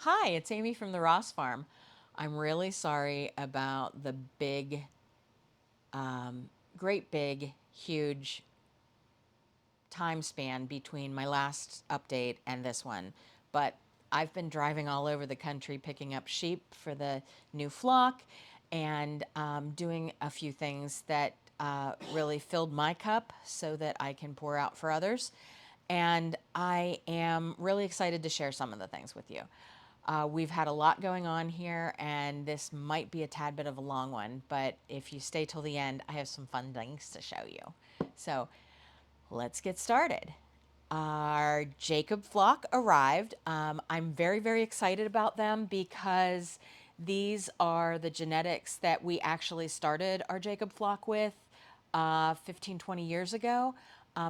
Hi, it's Amy from the Ross Farm. I'm really sorry about the big, great big, huge time span between my last update and this one. But I've been driving all over the country picking up sheep for the new flock and doing a few things that really filled my cup so that I can pour out for others. And I am really excited to share some of the things with you. We've had a lot going on here, and this might be a tad bit of a long one, but if you stay till the end, I have some fun things to show you. So let's get started. Our Jacob flock arrived. I'm very, very excited about them because these are the genetics that we actually started our Jacob flock with 15, 20 years ago.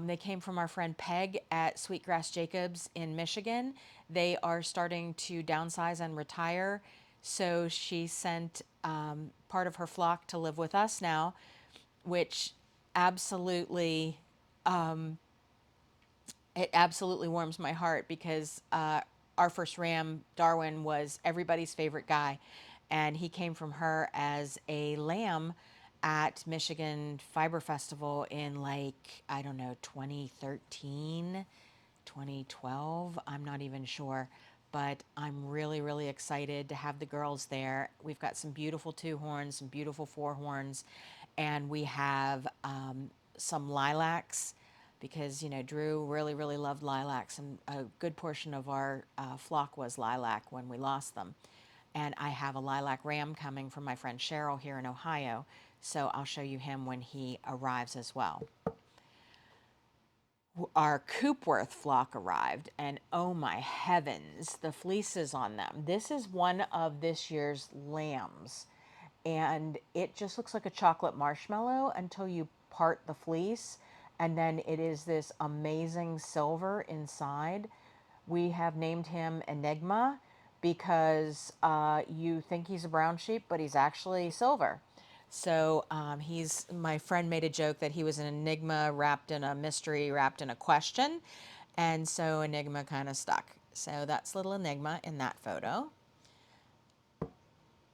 They came from our friend Peg at Sweetgrass Jacobs in Michigan. They are starting to downsize and retire, so she sent part of her flock to live with us now, which absolutely it absolutely warms my heart because our first ram, Darwin, was everybody's favorite guy. And he came from her as a lamb at Michigan Fiber Festival in like, I don't know, 2013, 2012. I'm not even sure. But I'm really, really excited to have the girls there. We've got some beautiful two horns, some beautiful four horns, and we have some lilacs because Drew really really loved lilacs, and a good portion of our flock was lilac when we lost them. And I have a lilac ram coming from my friend Cheryl here in Ohio, so I'll show you him when he arrives as well. Our Coopworth flock arrived, and oh my heavens, the fleeces on them. This is one of this year's lambs, and it just looks like a chocolate marshmallow until you part the fleece, and then it is this amazing silver inside. We have named him Enigma because you think he's a brown sheep, but he's actually silver. So my friend made a joke that he was an enigma wrapped in a mystery, wrapped in a question. And so Enigma kind of stuck. So that's little Enigma in that photo.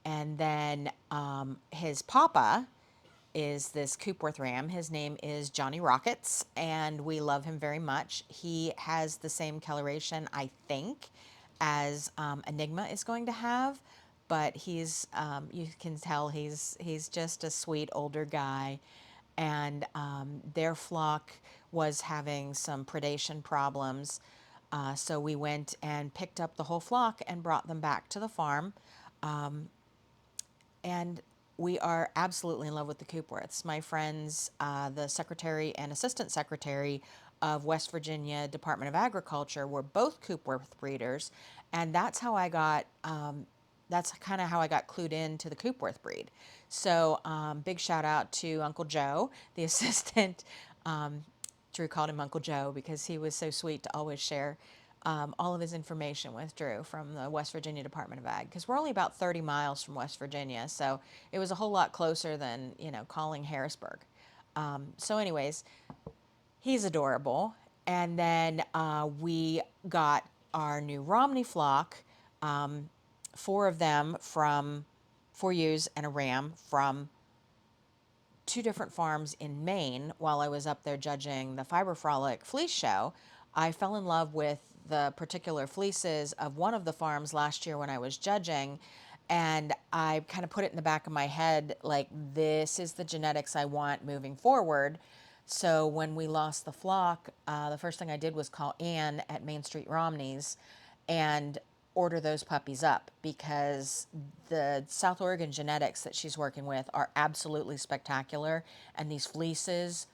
And then his papa is this Coopworth ram. His name is Johnny Rockets, and we love him very much. He has the same coloration, I think, as Enigma is going to have, but you can tell he's just a sweet older guy, and their flock was having some predation problems. So we went and picked up the whole flock and brought them back to the farm. And we are absolutely in love with the Coopworths. My friends, the secretary and assistant secretary of West Virginia Department of Agriculture, were both Coopworth breeders, and that's how I got. That's kind of how I got clued into the Coopworth breed. So, big shout out to Uncle Joe, the assistant. Drew called him Uncle Joe because he was so sweet to always share all of his information with Drew from the West Virginia Department of Ag, because we're only about 30 miles from West Virginia, so it was a whole lot closer than calling Harrisburg. So, anyways, he's adorable, and then we got our new Romney flock, four of them from 4 ewes and a ram from two different farms in Maine. While I was up there judging the Fiber Frolic Fleece Show, I fell in love with the particular fleeces of one of the farms last year when I was judging. And I kind of put it in the back of my head, like, this is the genetics I want moving forward. So when we lost the flock, the first thing I did was call Ann at Main Street Romney's and order those puppies up, because the South Oregon genetics that she's working with are absolutely spectacular, and these fleeces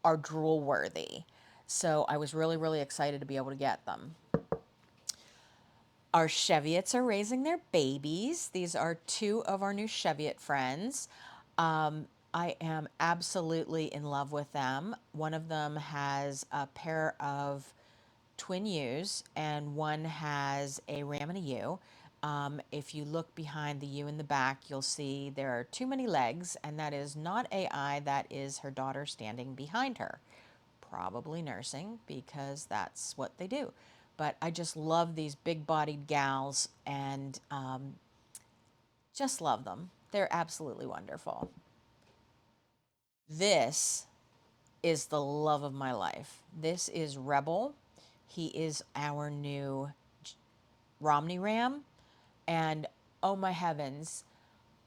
are drool worthy. So I was really, really excited to be able to get them. Our Cheviots are raising their babies. These are two of our new Cheviot friends. I am absolutely in love with them. One of them has a pair of twin ewes, and one has a ram and a ewe. If you look behind the ewe in the back, you'll see there are too many legs, and that is not AI, that is her daughter standing behind her, probably nursing, because that's what they do. but I just love these big bodied gals and just love them. They're absolutely wonderful. This is the love of my life. This is Rebel. He is our new Romney Ram. And oh my heavens,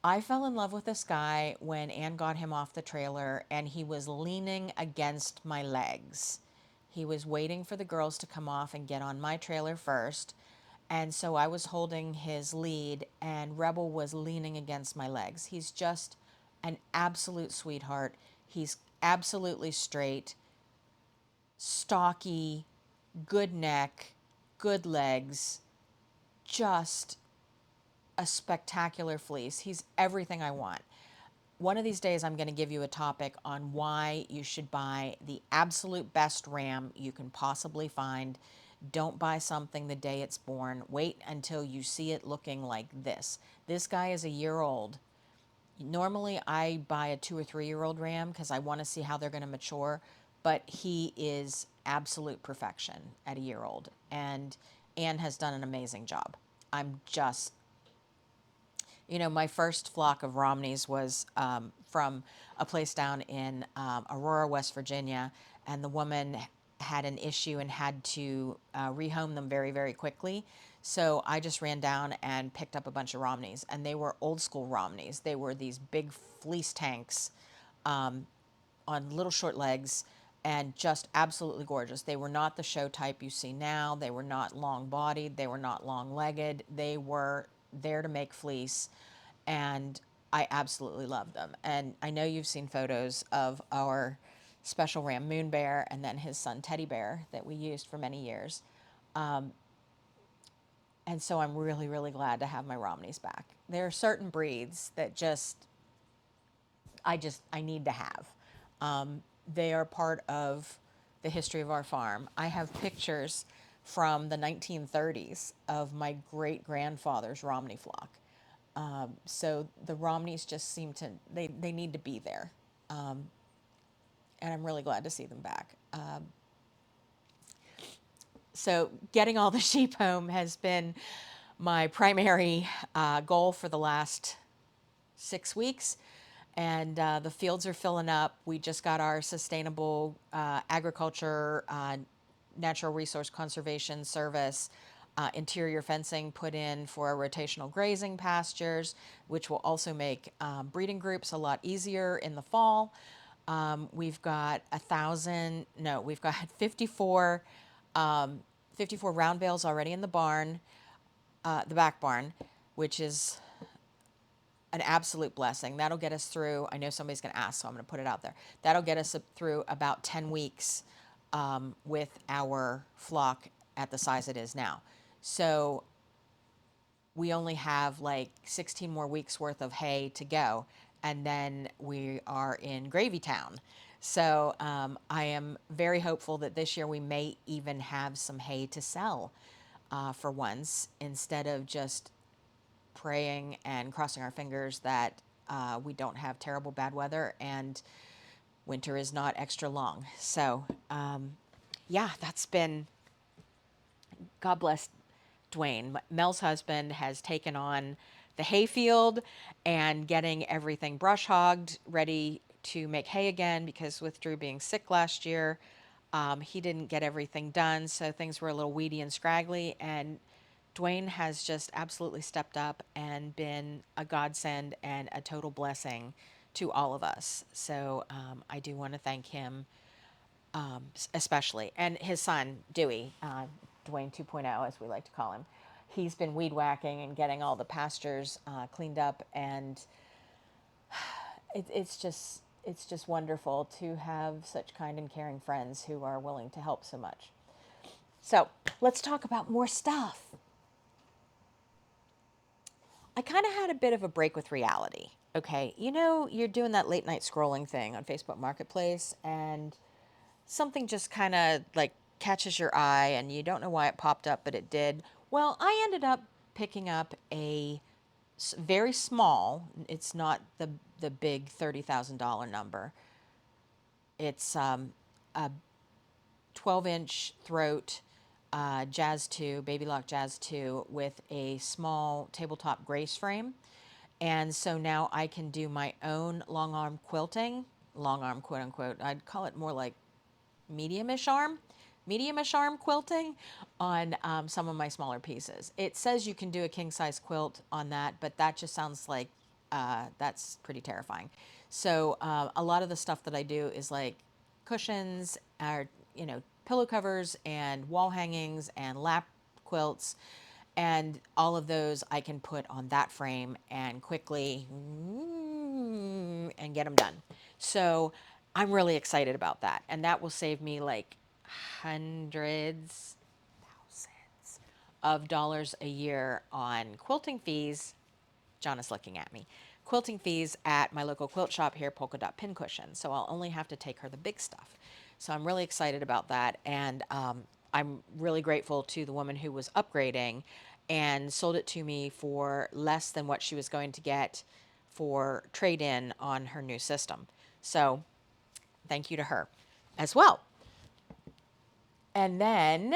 I fell in love with this guy when Ann got him off the trailer and he was leaning against my legs. He was waiting for the girls to come off and get on my trailer first. And so I was holding his lead and Rebel was leaning against my legs. He's just an absolute sweetheart. He's absolutely straight, stocky, good neck, good legs, just a spectacular fleece. He's everything I want. One of these days, I'm going to give you a topic on why you should buy the absolute best ram you can possibly find. Don't buy something the day it's born. Wait until you see it looking like this. This guy is a year old. Normally, I buy a 2 or 3 year old ram because I want to see how they're going to mature, but he is absolute perfection at a year old. And Anne has done an amazing job. I'm just my first flock of Romneys was from a place down in Aurora, West Virginia, and the woman had an issue and had to rehome them very, very quickly. So I just ran down and picked up a bunch of Romneys, and they were old school Romneys. They were these big fleece tanks on little short legs and just absolutely gorgeous. They were not the show type you see now. They were not long bodied. They were not long legged. They were there to make fleece. And I absolutely love them. And I know you've seen photos of our special ram Moon Bear and then his son Teddy Bear that we used for many years. And so I'm really, really glad to have my Romneys back. There are certain breeds that I need to have. They are part of the history of our farm. I have pictures from the 1930s of my great grandfather's Romney flock. So the Romneys just seem to, they need to be there. And I'm really glad to see them back. So getting all the sheep home has been my primary goal for the last 6 weeks. And the fields are filling up. We just got our sustainable agriculture, natural resource conservation service, interior fencing put in for our rotational grazing pastures, which will also make breeding groups a lot easier in the fall. We've got 1,000, no, we've got 54 round bales already in the barn, the back barn, which is an absolute blessing. That'll get us through. I know somebody's going to ask, so I'm going to put it out there. That'll get us through about 10 weeks with our flock at the size it is now. So we only have like 16 more weeks worth of hay to go, and then we are in Gravy Town. So I am very hopeful that this year we may even have some hay to sell for once, instead of just praying and crossing our fingers that we don't have terrible bad weather and winter is not extra long. So, yeah, that's been, God bless Dwayne. Mel's husband has taken on the hayfield and getting everything brush hogged, ready to make hay again, because with Drew being sick last year, he didn't get everything done. So things were a little weedy and scraggly. And Dwayne has just absolutely stepped up and been a godsend and a total blessing to all of us. So I do want to thank him especially. And his son, Dewey, Dwayne 2.0, as we like to call him. He's been weed whacking and getting all the pastures cleaned up. And it's just wonderful to have such kind and caring friends who are willing to help so much. So let's talk about more stuff. I kind of had a bit of a break with reality. Okay, you're doing that late night scrolling thing on Facebook Marketplace, and something just kind of like catches your eye, and you don't know why it popped up, but it did. Well, I ended up picking up a very small. It's not the big $30,000 number. It's a 12-inch throat Jazz 2, Baby Lock Jazz 2 with a small tabletop grace frame. And so now I can do my own long arm quilting, long arm quote unquote. I'd call it more like medium-ish arm, medium-ish arm quilting on some of my smaller pieces. It says you can do a king size quilt on that, but that just sounds like that's pretty terrifying. So a lot of the stuff that I do is like cushions, or pillow covers, and wall hangings, and lap quilts, and all of those I can put on that frame and quickly and get them done. So I'm really excited about that, and that will save me like hundreds, thousands of dollars a year on quilting fees. John is looking at me. Quilting fees at my local quilt shop here, Polka Dot Pincushion. So I'll only have to take her the big stuff. So I'm really excited about that. And I'm really grateful to the woman who was upgrading and sold it to me for less than what she was going to get for trade in on her new system. So thank you to her as well. And then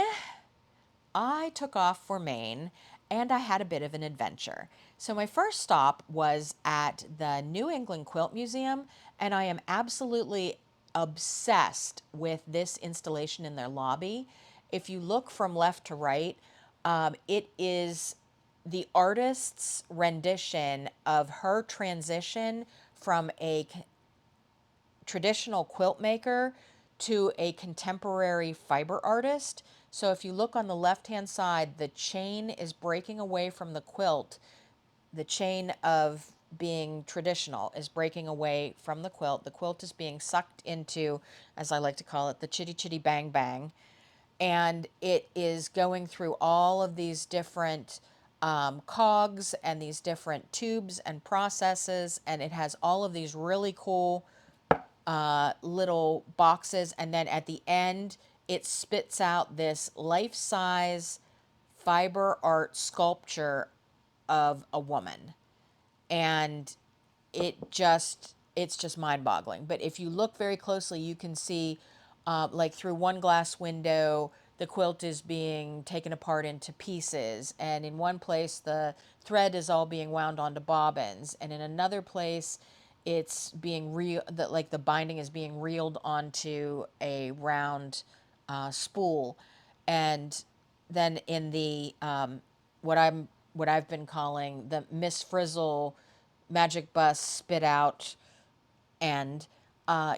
I took off for Maine and I had a bit of an adventure. So my first stop was at the New England Quilt Museum, and I am absolutely obsessed with this installation in their lobby. If you look from left to right, it is the artist's rendition of her transition from a traditional quilt maker to a contemporary fiber artist. So if you look on the left-hand side, the chain is breaking away from the quilt. The chain of being traditional is breaking away from the quilt. The quilt is being sucked into, as I like to call it, the chitty chitty bang bang. And it is going through all of these different cogs and these different tubes and processes. And it has all of these really cool little boxes, and then at the end it spits out this life-size fiber art sculpture of a woman, and it's just mind-boggling. But if you look very closely, you can see like through one glass window the quilt is being taken apart into pieces, and in one place the thread is all being wound onto bobbins, and in another place it's being like the binding is being reeled onto a round spool. And then in the what I've been calling the Miss Frizzle magic bus spit out end,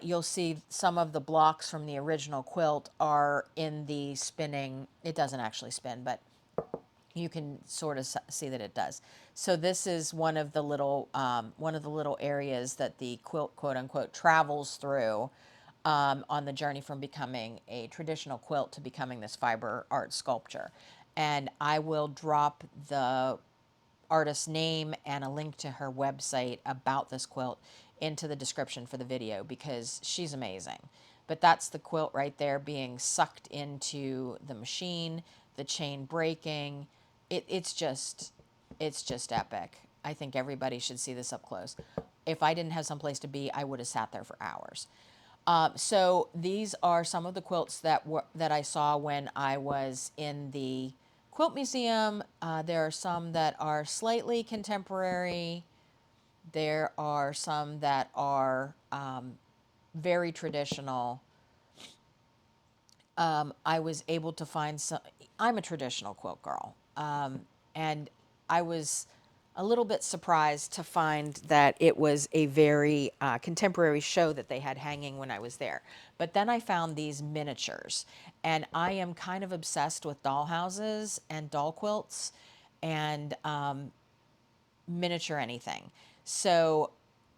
you'll see some of the blocks from the original quilt are in the spinning. It doesn't actually spin, but you can sort of see that it does. So this is one of the little areas that the quilt, quote unquote, travels through on the journey from becoming a traditional quilt to becoming this fiber art sculpture. And I will drop the artist's name and a link to her website about this quilt into the description for the video, because she's amazing. But that's the quilt right there being sucked into the machine, the chain breaking. It's just epic. I think everybody should see this up close. If I didn't have someplace to be, I would have sat there for hours. So these are some of the quilts that I saw when I was in the Quilt Museum. There are some that are slightly contemporary. There are some that are very traditional. I was able to find some. I'm a traditional quilt girl, and I was a little bit surprised to find that it was a very contemporary show that they had hanging when I was there. But then I found these miniatures, and I am kind of obsessed with doll houses and doll quilts and miniature anything. So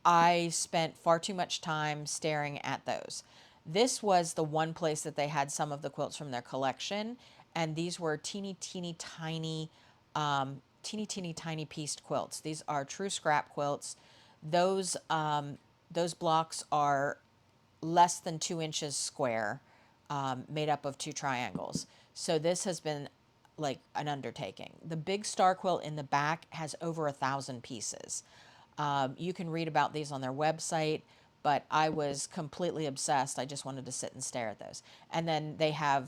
I spent far too much time staring at those. This was the one place that they had some of the quilts from their collection, and these were teeny, teeny, tiny pieced quilts. These are true scrap quilts. Those blocks are less than 2 inches square, made up of two triangles. So this has been like an undertaking. The big star quilt in the back has over 1,000 pieces. You can read about these on their website, but I was completely obsessed. I just wanted to sit and stare at those. And then they have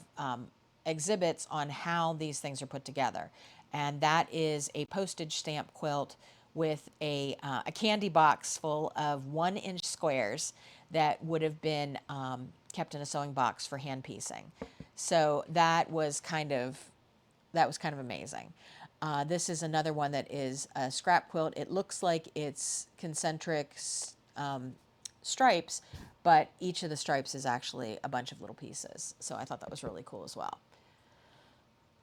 exhibits on how these things are put together. And that is a postage stamp quilt with a candy box full of 1 inch squares that would have been kept in a sewing box for hand piecing. So that was kind of amazing. This is another one that is a scrap quilt. It looks like it's concentric stripes, but each of the stripes is actually a bunch of little pieces. So I thought that was really cool as well.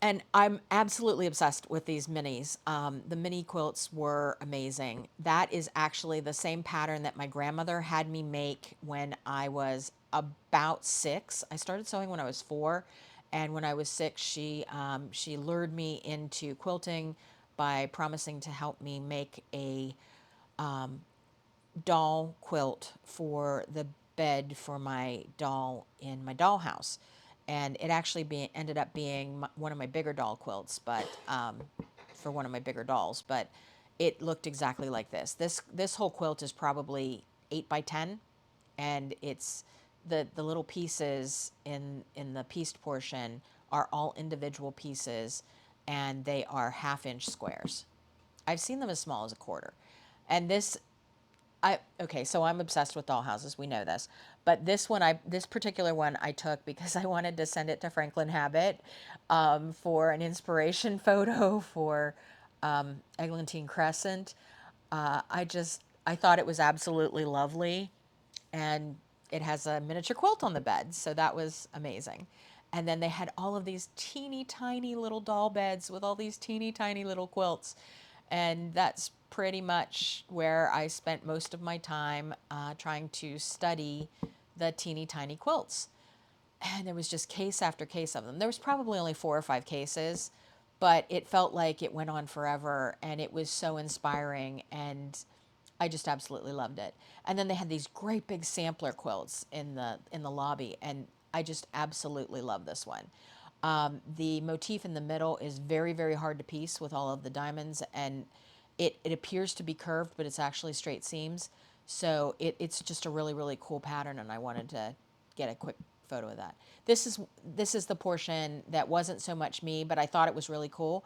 And I'm absolutely obsessed with these minis. The mini quilts were amazing. That is actually the same pattern that my grandmother had me make when I was about 6. I started sewing when I was 4, and when I was 6, she lured me into quilting by promising to help me make a doll quilt for the bed for my doll in my dollhouse. And it actually ended up being one of my bigger doll quilts, but for one of my bigger dolls. But it looked exactly like this. This whole quilt is probably 8 by 10, and it's the little pieces in the pieced portion are all individual pieces, and they are 1/2 inch squares. I've seen them as small as a quarter, and okay, so I'm obsessed with dollhouses. We know this, but this particular one I took because I wanted to send it to Franklin Habit for an inspiration photo for Eglantine Crescent. I thought it was absolutely lovely, and it has a miniature quilt on the bed, so that was amazing. And then they had all of these teeny tiny little doll beds with all these teeny tiny little quilts, and that's pretty much where I spent most of my time trying to study the teeny tiny quilts. And there was just case after case of them. There was probably only 4 or 5 cases, but it felt like it went on forever, and it was so inspiring, and I just absolutely loved it. And then they had these great big sampler quilts in the lobby, and I just absolutely love this one. The motif in the middle is very, very hard to piece with all of the diamonds, and it appears to be curved, but it's actually straight seams. So it's just a really, really cool pattern, and I wanted to get a quick photo of that. This is the portion that wasn't so much me, but I thought it was really cool.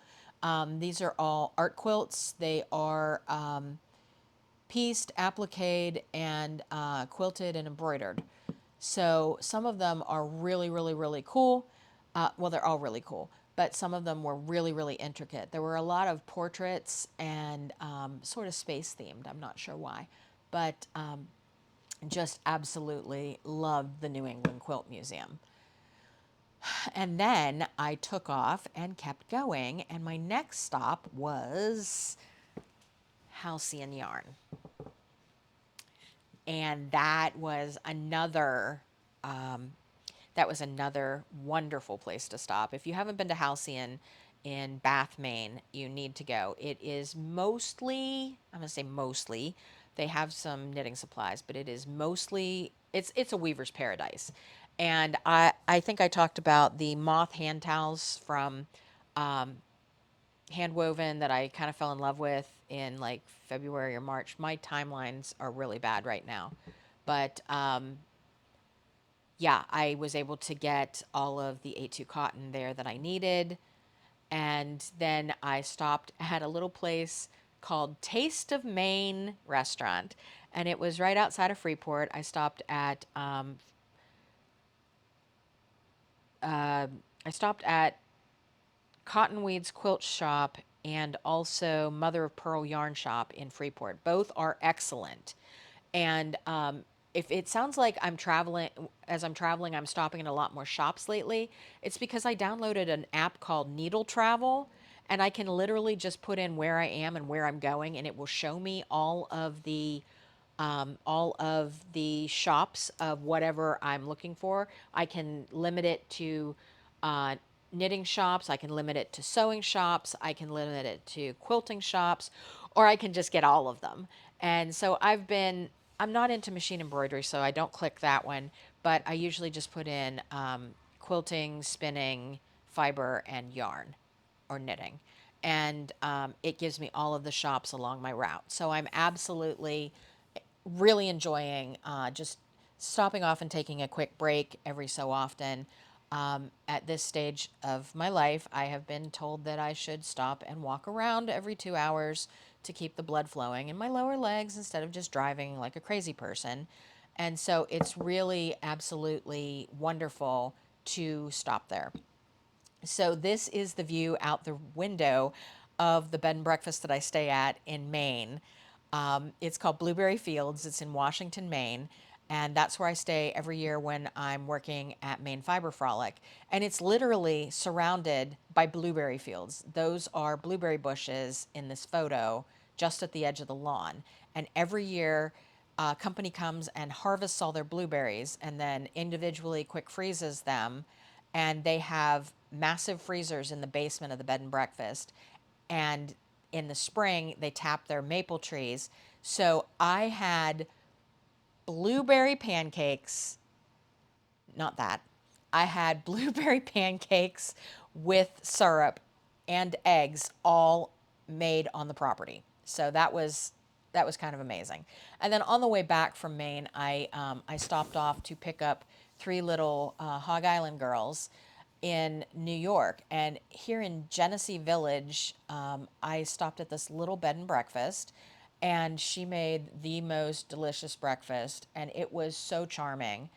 These are all art quilts. They are pieced, appliqued, and quilted and embroidered. So some of them are really, really, really cool. Well, they're all really cool, but some of them were really, really intricate. There were a lot of portraits and sort of space themed. I'm not sure why, but just absolutely loved the New England Quilt Museum. And then I took off and kept going, and my next stop was Halcyon Yarn. And that was another wonderful place to stop. If you haven't been to Halcyon in Bath, Maine, you need to go. It is mostly, I'm going to say mostly, they have some knitting supplies, but it is mostly, it's a weaver's paradise. And I think I talked about the moth hand towels from Handwoven that I kind of fell in love with in like February or March. My timelines are really bad right now. But yeah, I was able to get all of the A2 cotton there that I needed. And then I stopped at a little place called Taste of Maine restaurant. And it was right outside of Freeport. I stopped at Cottonweeds Quilt Shop and also Mother of Pearl Yarn Shop in Freeport. Both are excellent. And if it sounds like I'm traveling, I'm stopping in a lot more shops lately, it's because I downloaded an app called Needle Travel, and I can literally just put in where I am and where I'm going, and it will show me all of the shops of whatever I'm looking for. I can limit it to uh, knitting shops, I can limit it to sewing shops, I can limit it to quilting shops, or I can just get all of them. And so I'm not into machine embroidery, so I don't click that one, but I usually just put in quilting, spinning, fiber, and yarn or knitting. And it gives me all of the shops along my route. So I'm absolutely really enjoying just stopping off and taking a quick break every so often. At this stage of my life, I have been told that I should stop and walk around every 2 hours to keep the blood flowing in my lower legs instead of just driving like a crazy person. And so it's really absolutely wonderful to stop there. So this is the view out the window of the bed and breakfast that I stay at in Maine. It's called Blueberry Fields. It's in Washington, Maine. And that's where I stay every year when I'm working at Maine Fiber Frolic. And it's literally surrounded by blueberry fields. Those are blueberry bushes in this photo just at the edge of the lawn. And every year, a company comes and harvests all their blueberries and then individually quick freezes them, and they have massive freezers in the basement of the bed and breakfast. And in the spring, they tap their maple trees. So I had blueberry pancakes, not that. I had blueberry pancakes with syrup and eggs all made on the property. So that was kind of amazing. And then on the way back from Maine, I stopped off to pick up three little Hog Island girls in New York. And here in Genesee Village, I stopped at this little bed and breakfast, and she made the most delicious breakfast, and it was so charming.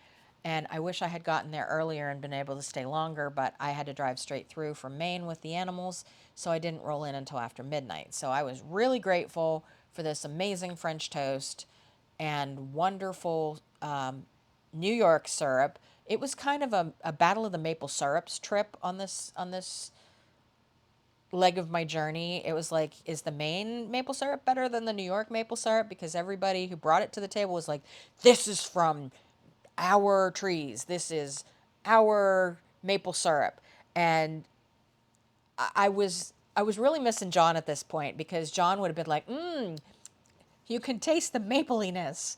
And I wish I had gotten there earlier and been able to stay longer, but I had to drive straight through from Maine with the animals, so I didn't roll in until after midnight. So I was really grateful for this amazing French toast and wonderful New York syrup. It was kind of a battle of the maple syrups trip on this leg of my journey. It was like, is the Maine maple syrup better than the New York maple syrup? Because everybody who brought it to the table was like, this is from our trees. This is our maple syrup. And I was really missing John at this point, because John would have been like, you can taste the mapliness.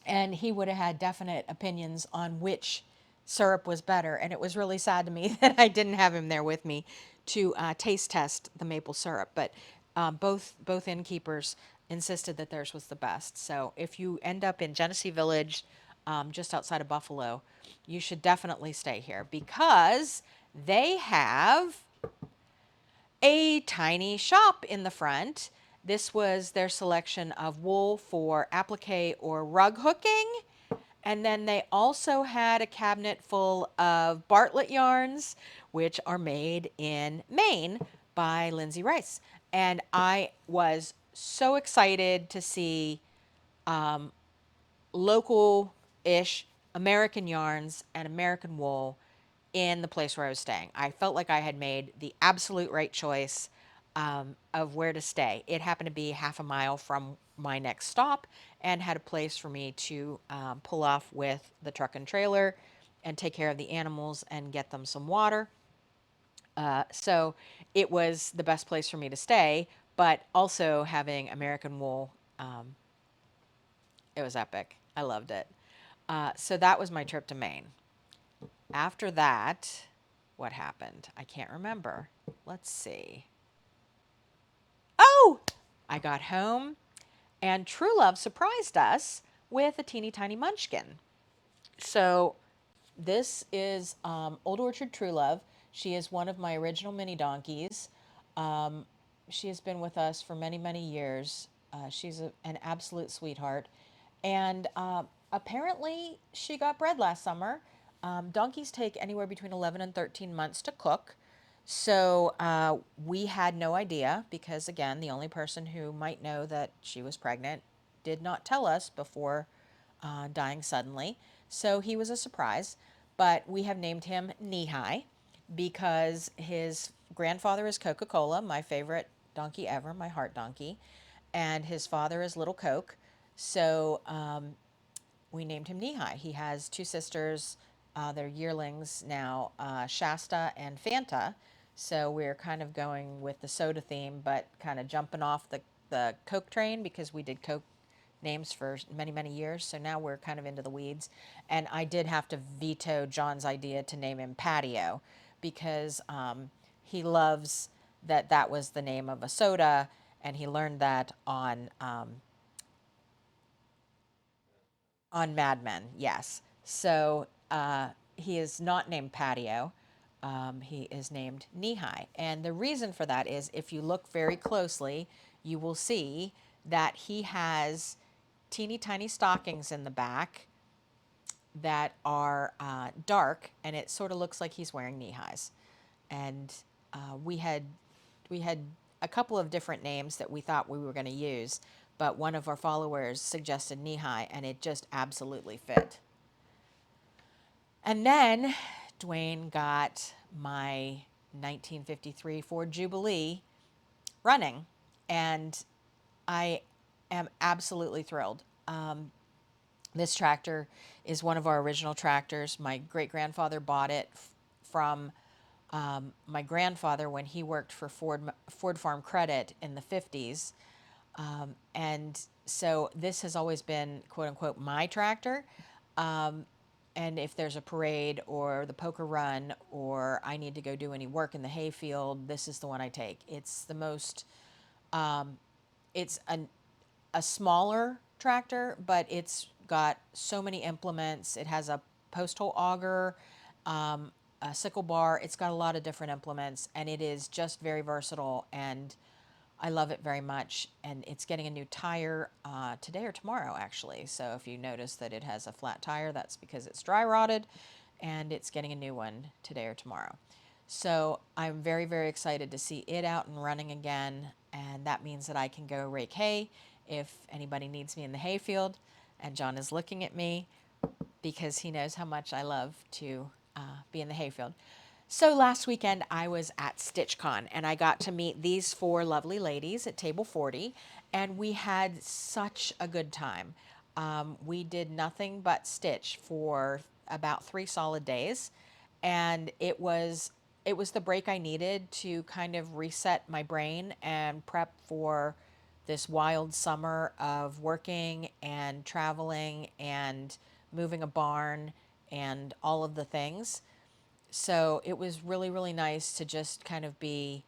And he would have had definite opinions on which syrup was better. And it was really sad to me that I didn't have him there with me to taste test the maple syrup. But both innkeepers insisted that theirs was the best. So if you end up in Genesee Village, just outside of Buffalo, you should definitely stay here, because they have a tiny shop in the front. This was their selection of wool for applique or rug hooking. And then they also had a cabinet full of Bartlett yarns, which are made in Maine by Lindsay Rice. And I was so excited to see local ish American yarns and American wool in the place where I was staying. I felt like I had made the absolute right choice of where to stay. It happened to be half a mile from my next stop and had a place for me to pull off with the truck and trailer and take care of the animals and get them some water. So it was the best place for me to stay, but also having American wool, it was epic. I loved it. So that was my trip to Maine. After that, what happened? I can't remember. Let's see. Oh, I got home and True Love surprised us with a teeny tiny munchkin. So this is Old Orchard True Love. She is one of my original mini donkeys. She has been with us for many, many years. She's an absolute sweetheart. And apparently, she got bred last summer. Donkeys take anywhere between 11 and 13 months to cook. So we had no idea, because, again, the only person who might know that she was pregnant did not tell us before dying suddenly. So he was a surprise. But we have named him Knee High, because his grandfather is Coca Cola, my favorite donkey ever, my heart donkey, and his father is Little Coke. So we named him Knee High. He has two sisters. They're yearlings now, Shasta and Fanta. So we're kind of going with the soda theme, but kind of jumping off the Coke train, because we did Coke names for many, many years. So now we're kind of into the weeds. And I did have to veto John's idea to name him Patio, because he loves that was the name of a soda, and he learned that on Mad Men, yes. So he is not named Patio. He is named Knee High. And the reason for that is if you look very closely, you will see that he has teeny tiny stockings in the back that are dark, and it sort of looks like he's wearing knee highs. And we had a couple of different names that we thought we were going to use, but one of our followers suggested knee high, and it just absolutely fit. And then Dwayne got my 1953 Ford Jubilee running, and I am absolutely thrilled. This tractor is one of our original tractors. My great grandfather bought it from my grandfather when he worked for Ford Farm Credit in the 50s. And so this has always been, quote unquote, my tractor. And if there's a parade or the poker run or I need to go do any work in the hayfield, this is the one I take. It's the most, it's a smaller tractor, but it's got so many implements. It has a post hole auger, a sickle bar. It's got a lot of different implements, and it is just very versatile, and I love it very much. And it's getting a new tire today or tomorrow, actually. So if you notice that it has a flat tire, that's because it's dry rotted, and it's getting a new one today or tomorrow. So I'm very, very excited to see it out and running again, and that means that I can go rake hay if anybody needs me in the hayfield. And John is looking at me because he knows how much I love to be in the hayfield. So last weekend I was at StitchCon and I got to meet these four lovely ladies at table 40, and we had such a good time. We did nothing but stitch for about 3 solid days, and it was the break I needed to kind of reset my brain and prep for this wild summer of working and traveling and moving a barn and all of the things. So it was really, really nice to just kind of be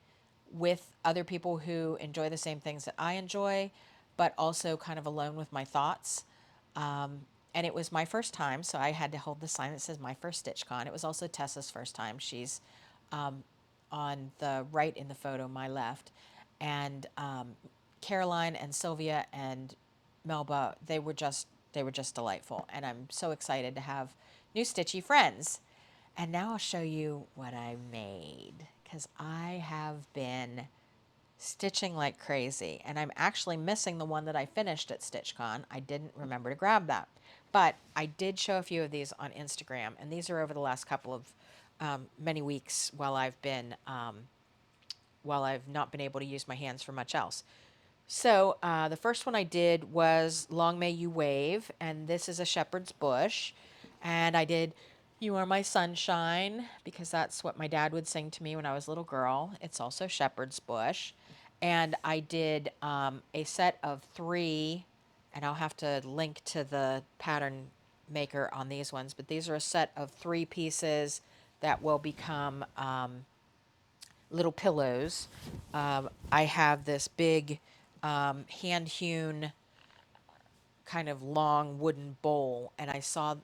with other people who enjoy the same things that I enjoy, but also kind of alone with my thoughts. And it was my first time, so I had to hold the sign that says my first StitchCon. It was also Tessa's first time. She's on the right in the photo, my left. And Caroline and Sylvia and Melba, they were just delightful. And I'm so excited to have new stitchy friends. And now I'll show you what I made, because I have been stitching like crazy. And I'm actually missing the one that I finished at StitchCon. I didn't remember to grab that. But I did show a few of these on Instagram, and these are over the last couple of many weeks while I've not been able to use my hands for much else. So the first one I did was Long May You Wave, and this is a shepherd's bush. And I did You Are My Sunshine, because that's what my dad would sing to me when I was a little girl. It's also shepherd's bush. And I did a set of three, and I'll have to link to the pattern maker on these ones, but these are a set of three pieces that will become little pillows. I have this big hand hewn kind of long wooden bowl, and I saw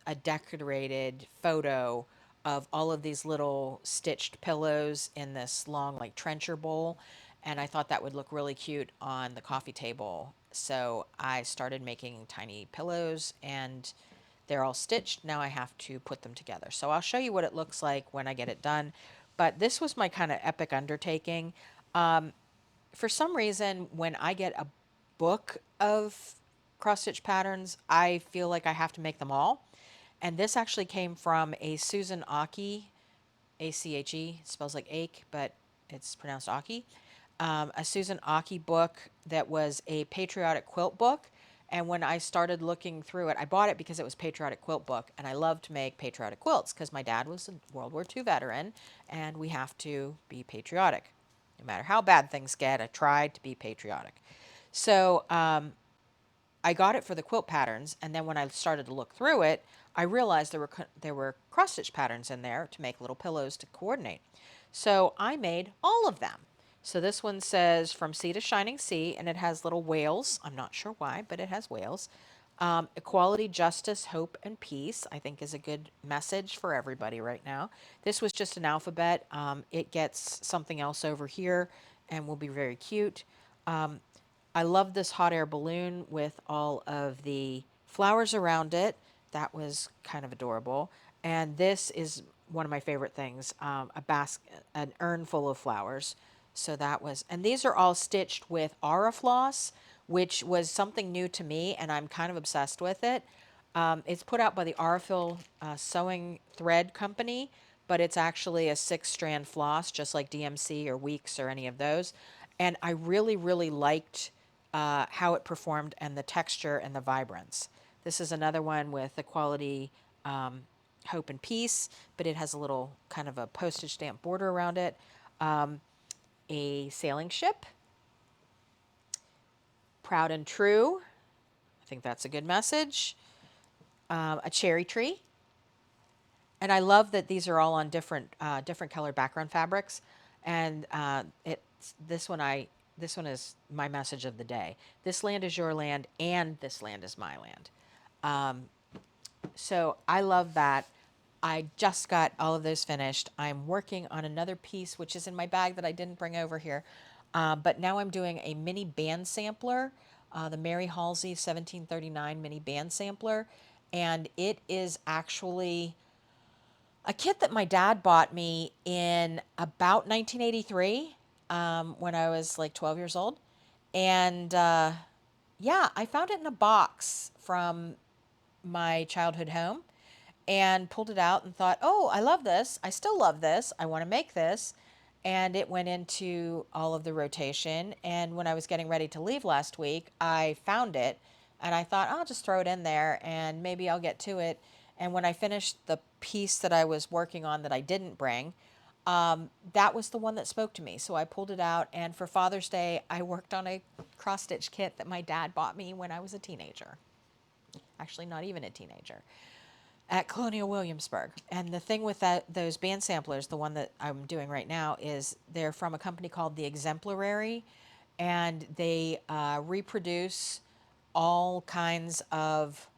a decorated photo of all of these little stitched pillows in this long, like, trencher bowl, and I thought that would look really cute on the coffee table. So I started making tiny pillows, and they're all stitched. Now I have to put them together. So I'll show you what it looks like when I get it done. But this was my kind of epic undertaking. For some reason, when I get a book of cross stitch patterns, I feel like I have to make them all. And this actually came from a Susan Aki, Ache, spells like ache, but it's pronounced Aki. A Susan Aki book that was a patriotic quilt book. And when I started looking through it, I bought it because it was a patriotic quilt book, and I love to make patriotic quilts because my dad was a World War II veteran, and we have to be patriotic. No matter how bad things get, I tried to be patriotic. So I got it for the quilt patterns, and then when I started to look through it, I realized there were cross stitch patterns in there to make little pillows to coordinate. So I made all of them. So this one says From Sea to Shining Sea, and it has little whales. I'm not sure why, but it has whales. Equality, justice, hope, and peace, I think, is a good message for everybody right now. This was just an alphabet. It gets something else over here and will be very cute. I love this hot air balloon with all of the flowers around it. That was kind of adorable. And this is one of my favorite things, a basket, an urn full of flowers. So that was, and these are all stitched with Aura Floss, which was something new to me, and I'm kind of obsessed with it. It's put out by the Aurifil Sewing Thread Company, but it's actually a 6-strand floss, just like DMC or Weeks or any of those. And I really, really liked how it performed and the texture and the vibrance. This is another one with equality, hope, and peace, but it has a little kind of a postage stamp border around it. A sailing ship, proud and true. I think that's a good message. A cherry tree, and I love that these are all on different colored background fabrics. And it's this one is my message of the day. This land is your land, and this land is my land. So I love that. I just got all of those finished. I'm working on another piece, which is in my bag that I didn't bring over here. But now I'm doing a mini band sampler, the Mary Halsey 1739 mini band sampler. And it is actually a kit that my dad bought me in about 1983, when I was like 12 years old. And yeah, I found it in a box from my childhood home and pulled it out and thought, oh, I love this. I still love this. I want to make this. And it went into all of the rotation. And when I was getting ready to leave last week, I found it and I thought, I'll just throw it in there and maybe I'll get to it. And when I finished the piece that I was working on that I didn't bring, that was the one that spoke to me. So I pulled it out. And for Father's Day, I worked on a cross stitch kit that my dad bought me when I was a teenager. Actually, not even a teenager, at Colonial Williamsburg. And the thing with those band samplers, the one that I'm doing right now, is they're from a company called The Exemplary, and they reproduce all kinds of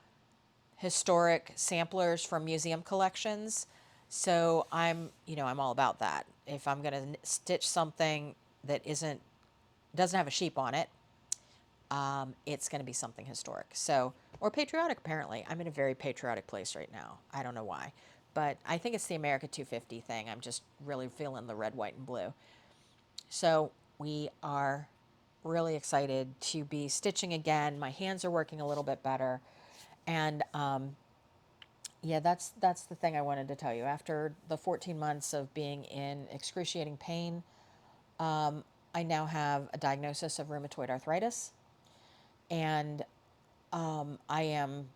historic samplers from museum collections. So I'm all about that. If I'm going to stitch something that doesn't have a sheep on it, it's going to be something historic. So, or patriotic, apparently. I'm in a very patriotic place right now. I don't know why. But I think it's the America 250 thing. I'm just really feeling the red, white, and blue. So we are really excited to be stitching again. My hands are working a little bit better. And yeah, that's the thing I wanted to tell you. After the 14 months of being in excruciating pain, I now have a diagnosis of rheumatoid arthritis. And I am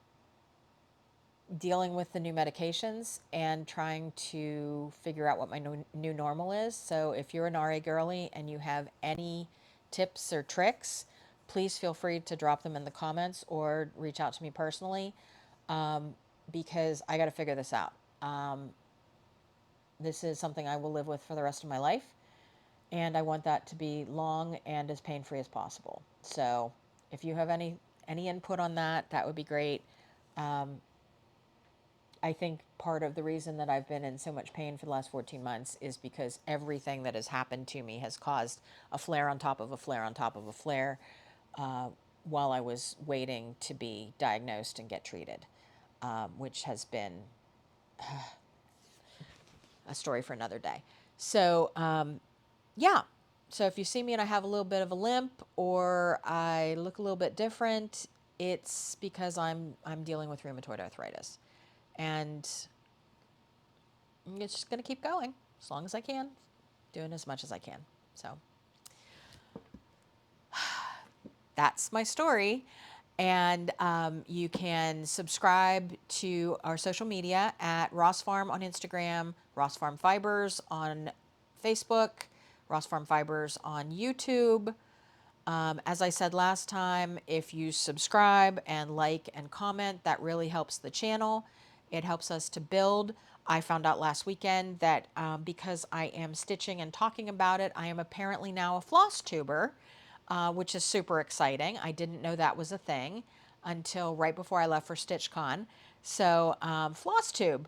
dealing with the new medications and trying to figure out what my new normal is. So if you're an RA girly and you have any tips or tricks, please feel free to drop them in the comments or reach out to me personally, because I got to figure this out. This is something I will live with for the rest of my life, and I want that to be long and as pain-free as possible. So if you have any input on that, that would be great. I think part of the reason that I've been in so much pain for the last 14 months is because everything that has happened to me has caused a flare on top of a flare on top of a flare, while I was waiting to be diagnosed and get treated, which has been a story for another day. So, yeah. So if you see me and I have a little bit of a limp or I look a little bit different, it's because I'm dealing with rheumatoid arthritis. And it's just going to keep going as long as I can, doing as much as I can. So that's my story. And you can subscribe to our social media at Ross Farm on Instagram, Ross Farm Fibers on Facebook, Ross Farm Fibers on YouTube. As I said last time, if you subscribe and like and comment, that really helps the channel. It helps us to build. I found out last weekend that because I am stitching and talking about it, I am apparently now a FlossTuber, which is super exciting. I didn't know that was a thing. until right before I left for StitchCon. So FlossTube,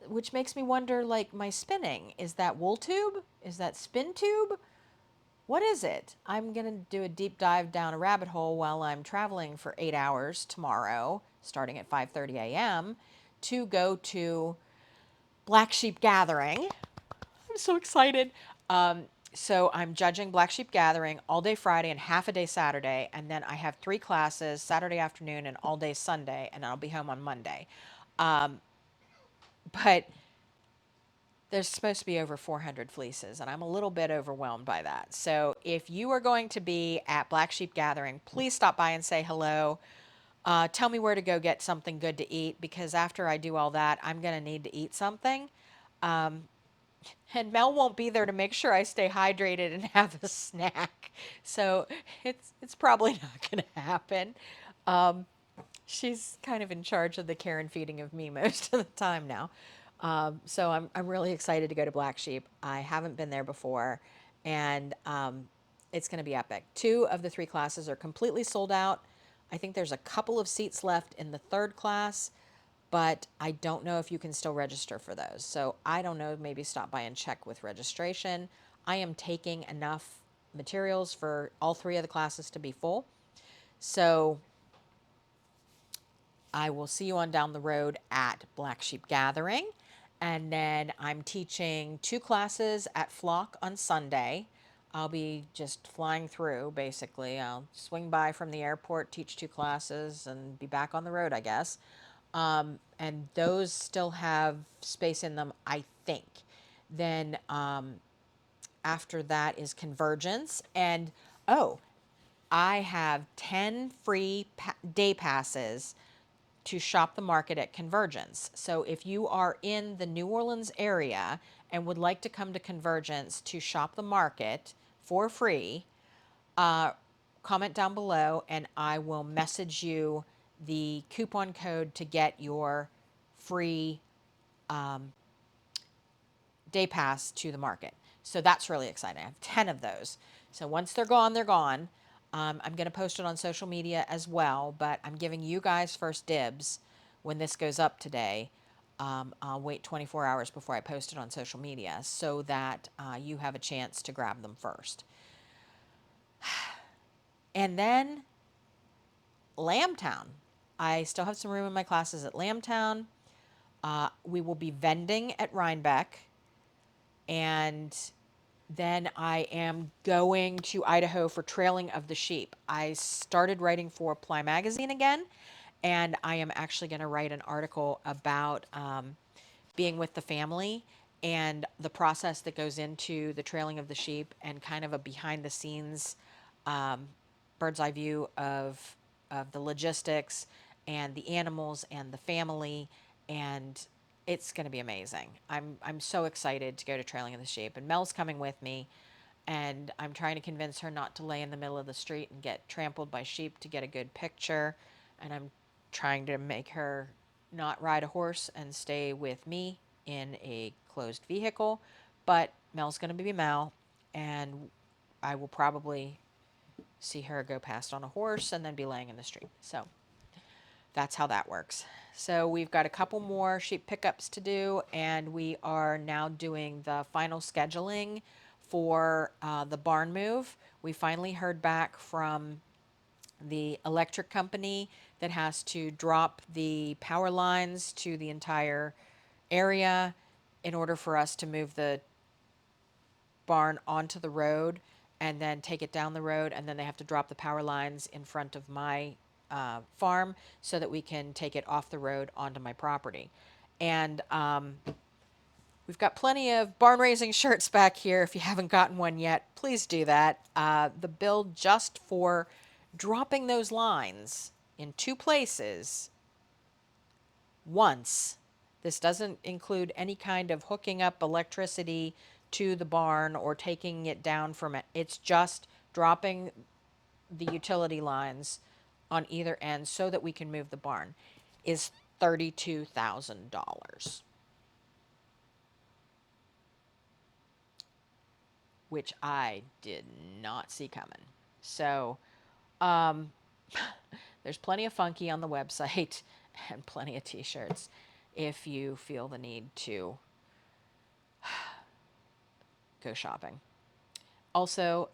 which makes me wonder, like, my spinning, is that wool tube? Is that spin tube? What is it? I'm going to do a deep dive down a rabbit hole while I'm traveling for 8 hours tomorrow, starting at 5:30 a.m., to go to Black Sheep Gathering. I'm so excited. So I'm judging Black Sheep Gathering all day Friday and half a day Saturday, and then I have 3 classes Saturday afternoon and all day Sunday, and I'll be home on Monday. But there's supposed to be over 400 fleeces, and I'm a little bit overwhelmed by that. So if you are going to be at Black Sheep Gathering, please stop by and say hello. Tell me where to go get something good to eat, because after I do all that, I'm going to need to eat something. And Mel won't be there to make sure I stay hydrated and have a snack. So it's probably not going to happen. She's kind of in charge of the care and feeding of me most of the time now. So I'm really excited to go to Black Sheep. I haven't been there before, and it's going to be epic. 2 of the 3 classes are completely sold out. I think there's a couple of seats left in the third class, but I don't know if you can still register for those. So I don't know, maybe stop by and check with registration. I am taking enough materials for all 3 of the classes to be full. So I will see you on down the road at Black Sheep Gathering. And then I'm teaching 2 classes at Flock on Sunday. I'll be just flying through, basically. I'll swing by from the airport, teach 2 classes, and be back on the road, I guess. And those still have space in them, I think. Then after that is Convergence. And oh, I have 10 free day passes to shop the market at Convergence. So if you are in the New Orleans area and would like to come to Convergence to shop the market for free, comment down below and I will message you the coupon code to get your free day pass to the market. So that's really exciting. I have 10 of those. So once they're gone, they're gone. I'm going to post it on social media as well, but I'm giving you guys first dibs when this goes up today. I'll wait 24 hours before I post it on social media so that you have a chance to grab them first. And then Lambtown. I still have some room in my classes at Lambtown. We will be vending at Rhinebeck, and then I am going to Idaho for Trailing of the Sheep. I started writing for Ply Magazine again, and I am actually going to write an article about being with the family and the process that goes into the trailing of the sheep, and kind of a behind the scenes bird's eye view of the logistics and the animals and the family, and it's going to be amazing. I'm so excited to go to Trailing of the Sheep, and Mel's coming with me, and I'm trying to convince her not to lay in the middle of the street and get trampled by sheep to get a good picture, and I'm trying to make her not ride a horse and stay with me in a closed vehicle. But Mel's going to be Mel, and I will probably see her go past on a horse and then be laying in the street. So that's how that works. So we've got a couple more sheep pickups to do, and we are now doing the final scheduling for the barn move. We finally heard back from the electric company that has to drop the power lines to the entire area in order for us to move the barn onto the road and then take it down the road, and then they have to drop the power lines in front of my farm so that we can take it off the road onto my property. And we've got plenty of barn raising shirts back here. If you haven't gotten one yet, please do that. The bill just for dropping those lines in 2 places once. This doesn't include any kind of hooking up electricity to the barn or taking it down from it. It's just dropping the utility lines on either end so that we can move the barn, is $32,000, which I did not see coming. So There's plenty of funky on the website and plenty of t-shirts if you feel the need to go shopping. Also,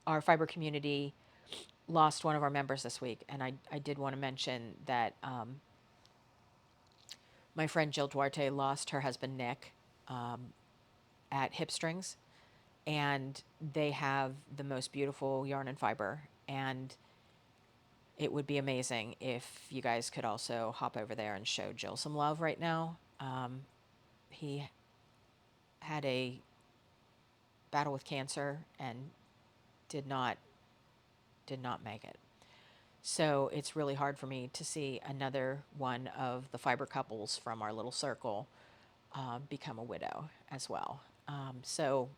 our fiber community lost one of our members this week, and I did want to mention that my friend Jill Duarte lost her husband Nick at Hip Strings, and they have the most beautiful yarn and fiber, and it would be amazing if you guys could also hop over there and show Jill some love right now. He had a battle with cancer and did not make it. So it's really hard for me to see another one of the fiber couples from our little circle become a widow as well. So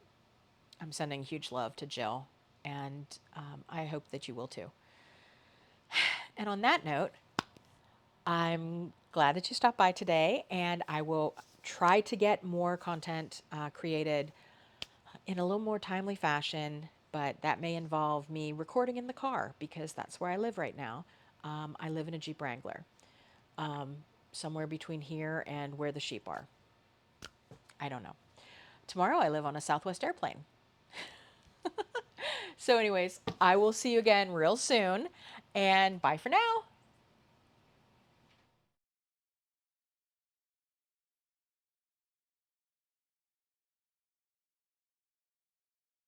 I'm sending huge love to Jill, and I hope that you will too. And on that note, I'm glad that you stopped by today, and I will try to get more content created in a little more timely fashion, but that may involve me recording in the car because that's where I live right now. I live in a Jeep Wrangler, somewhere between here and where the sheep are. I don't know. Tomorrow I live on a Southwest airplane. So, anyways, I will see you again real soon, and bye for now.